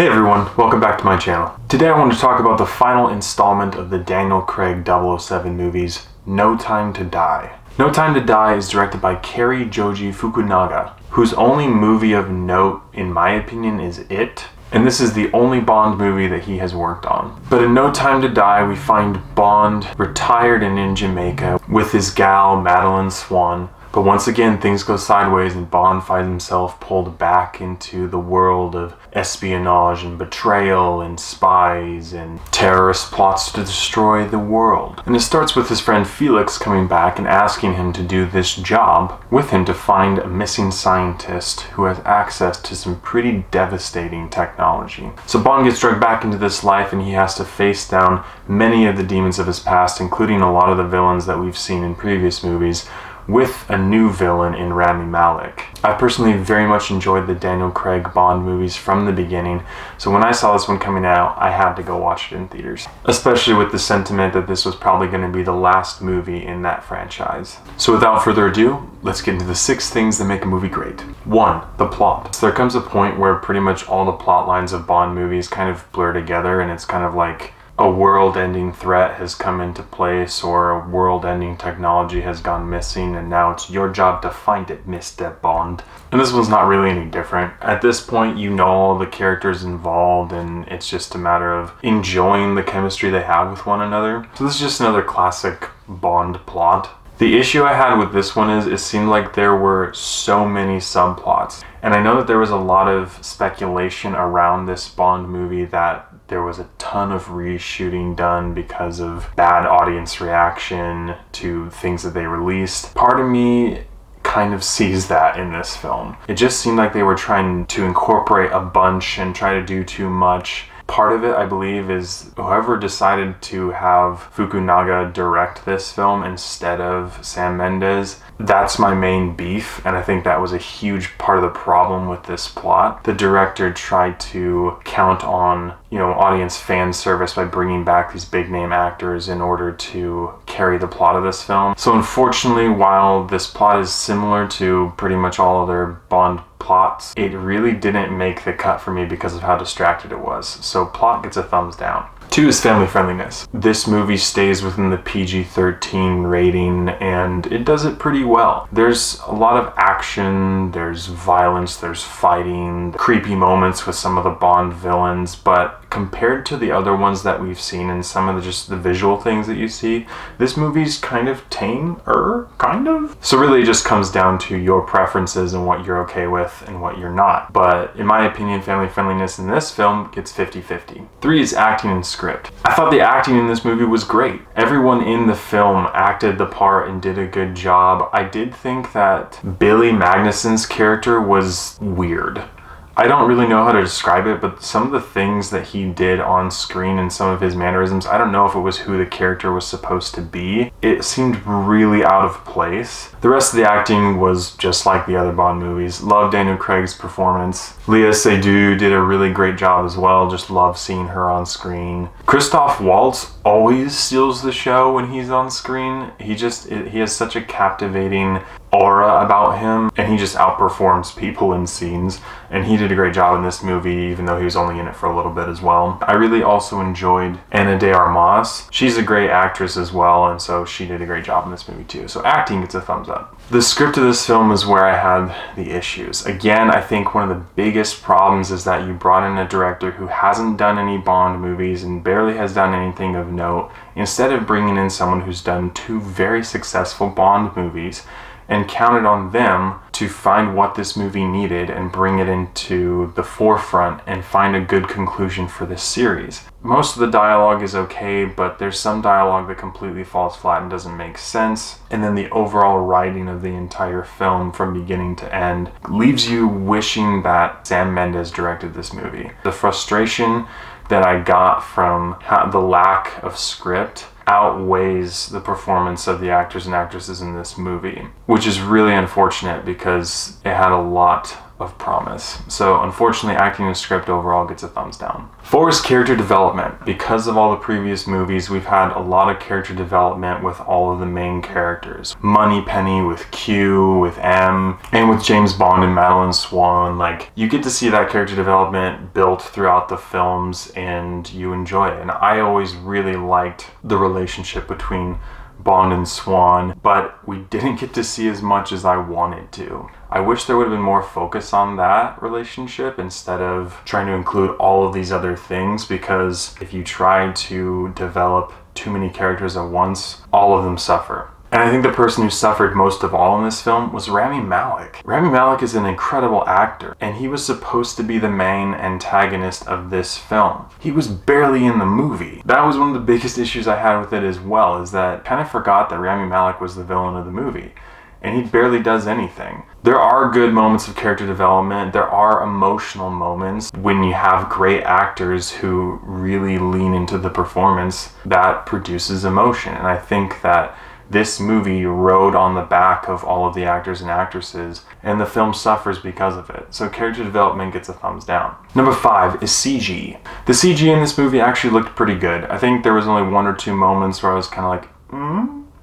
Hey everyone, welcome back to my channel. Today I want to talk about the final installment of the Daniel Craig 007 movies, No Time to Die. No Time to Die is directed by Cary Joji Fukunaga, whose only movie of note, in my opinion, is It, and this is the only Bond movie that he has worked on. But in No Time to Die, we find Bond retired and in Jamaica with his gal, Madeline Swan. But once again, things go sideways and Bond finds himself pulled back into the world of espionage and betrayal and spies and terrorist plots to destroy the world. And it starts with his friend Felix coming back and asking him to do this job with him to find a missing scientist who has access to some pretty devastating technology. So Bond gets dragged back into this life and he has to face down many of the demons of his past, including a lot of the villains that we've seen in previous movies, with a new villain in Rami Malek. I personally very much enjoyed the Daniel Craig Bond movies from the beginning, so when I saw this one coming out, I had to go watch it in theaters, especially with the sentiment that this was probably going to be the last movie in that franchise. So without further ado, let's get into the 6 things that make a movie great. 1. The plot. So there comes a point where pretty much all the plot lines of Bond movies kind of blur together, and it's kind of like a world-ending threat has come into place or a world-ending technology has gone missing, and now it's your job to find it, Mr. Bond. And this one's not really any different. At this point, you know all the characters involved, and it's just a matter of enjoying the chemistry they have with one another. So this is just another classic Bond plot. The issue I had with this one is it seemed like there were so many subplots. And I know that there was a lot of speculation around this Bond movie that there was a ton of reshooting done because of bad audience reaction to things that they released. Part of me kind of sees that in this film. It just seemed like they were trying to incorporate a bunch and try to do too much. Part of it, I believe, is whoever decided to have Fukunaga direct this film instead of Sam Mendes. That's my main beef, and I think that was a huge part of the problem with this plot. The director tried to count on, audience fan service by bringing back these big name actors in order to carry the plot of this film. So unfortunately, while this plot is similar to pretty much all other Bond plots, it really didn't make the cut for me because of how distracted it was. So plot gets a thumbs down. 2 is family friendliness. This movie stays within the PG-13 rating and it does it pretty well. There's a lot of action, there's violence, there's fighting, creepy moments with some of the Bond villains, but compared to the other ones that we've seen and some of just the visual things that you see, this movie's kind of tame-er, kind of? So really it just comes down to your preferences and what you're okay with and what you're not. But in my opinion, family friendliness in this film gets 50-50. 3 is acting and script. I thought the acting in this movie was great. Everyone in the film acted the part and did a good job. I did think that Billy Magnuson's character was weird. I don't really know how to describe it, but some of the things that he did on screen and some of his mannerisms, I don't know if it was who the character was supposed to be. It seemed really out of place. The rest of the acting was just like the other Bond movies. Love Daniel Craig's performance. Léa Seydoux did a really great job as well. Just love seeing her on screen. Christoph Waltz always steals the show when he's on screen. He has such a captivating aura about him, and he just outperforms people in scenes, and he did a great job in this movie even though he was only in it for a little bit as well. I really also enjoyed Ana de Armas. She's a great actress as well, and so she did a great job in this movie too. So acting gets a thumbs up. The script of this film is where I had the issues. Again, I think one of the biggest problems is that you brought in a director who hasn't done any Bond movies and barely has done anything of note, instead of bringing in someone who's done 2 very successful Bond movies and counted on them to find what this movie needed and bring it into the forefront and find a good conclusion for this series. Most of the dialogue is okay, but there's some dialogue that completely falls flat and doesn't make sense. And then the overall writing of the entire film from beginning to end leaves you wishing that Sam Mendes directed this movie. The frustration that I got from the lack of script outweighs the performance of the actors and actresses in this movie, which is really unfortunate because it had a lot of promise. So unfortunately, acting and script overall gets a thumbs down. 4 is character development. Because of all the previous movies, we've had a lot of character development with all of the main characters. Moneypenny with Q, with M, and with James Bond and Madeline Swan. Like, you get to see that character development built throughout the films and you enjoy it. And I always really liked the relationship between Bond and Swan, but we didn't get to see as much as I wanted to. I wish there would have been more focus on that relationship instead of trying to include all of these other things, because if you try to develop too many characters at once, all of them suffer. And I think the person who suffered most of all in this film was Rami Malek. Rami Malek is an incredible actor, and he was supposed to be the main antagonist of this film. He was barely in the movie. That was one of the biggest issues I had with it as well, is that I kind of forgot that Rami Malek was the villain of the movie. And he barely does anything. There are good moments of character development. There are emotional moments when you have great actors who really lean into the performance that produces emotion. And I think that this movie rode on the back of all of the actors and actresses, and the film suffers because of it. So character development gets a thumbs down. Number 5 is CG. The CG in this movie actually looked pretty good. I think there was only 1 or 2 moments where I was kind of like,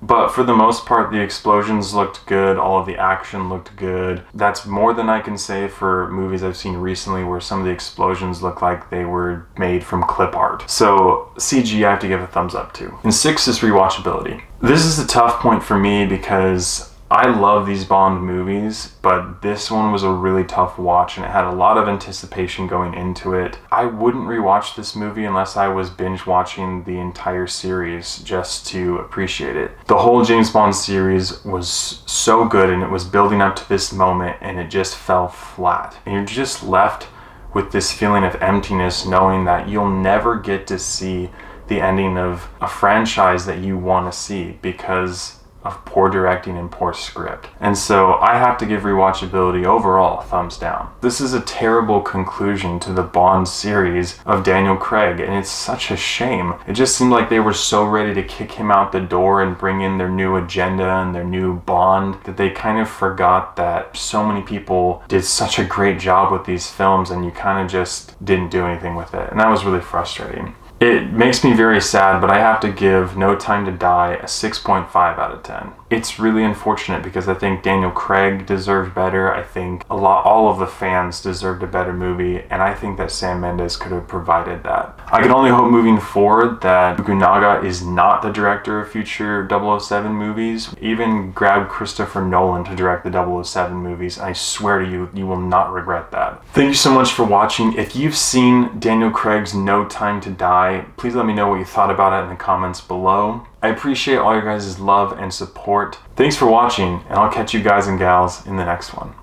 But for the most part, the explosions looked good, all of the action looked good. That's more than I can say for movies I've seen recently where some of the explosions look like they were made from clip art. So CG I have to give a thumbs up to. And 6 is rewatchability. This is a tough point for me because I love these Bond movies, but this one was a really tough watch and it had a lot of anticipation going into it. I wouldn't rewatch this movie unless I was binge watching the entire series just to appreciate it. The whole James Bond series was so good and it was building up to this moment and it just fell flat. And you're just left with this feeling of emptiness knowing that you'll never get to see the ending of a franchise that you want to see because of poor directing and poor script. And so I have to give rewatchability overall a thumbs down. This is a terrible conclusion to the Bond series of Daniel Craig, and it's such a shame. It just seemed like they were so ready to kick him out the door and bring in their new agenda and their new Bond that they kind of forgot that so many people did such a great job with these films and you kind of just didn't do anything with it. And that was really frustrating. It makes me very sad, but I have to give No Time to Die a 6.5 out of 10. It's really unfortunate because I think Daniel Craig deserved better. I think all of the fans deserved a better movie, and I think that Sam Mendes could have provided that. I can only hope moving forward that Fukunaga is not the director of future 007 movies. Even grab Christopher Nolan to direct the 007 movies. I swear to you, you will not regret that. Thank you so much for watching. If you've seen Daniel Craig's No Time to Die, please let me know what you thought about it in the comments below. I appreciate all your guys' love and support. Thanks for watching, and I'll catch you guys and gals in the next one.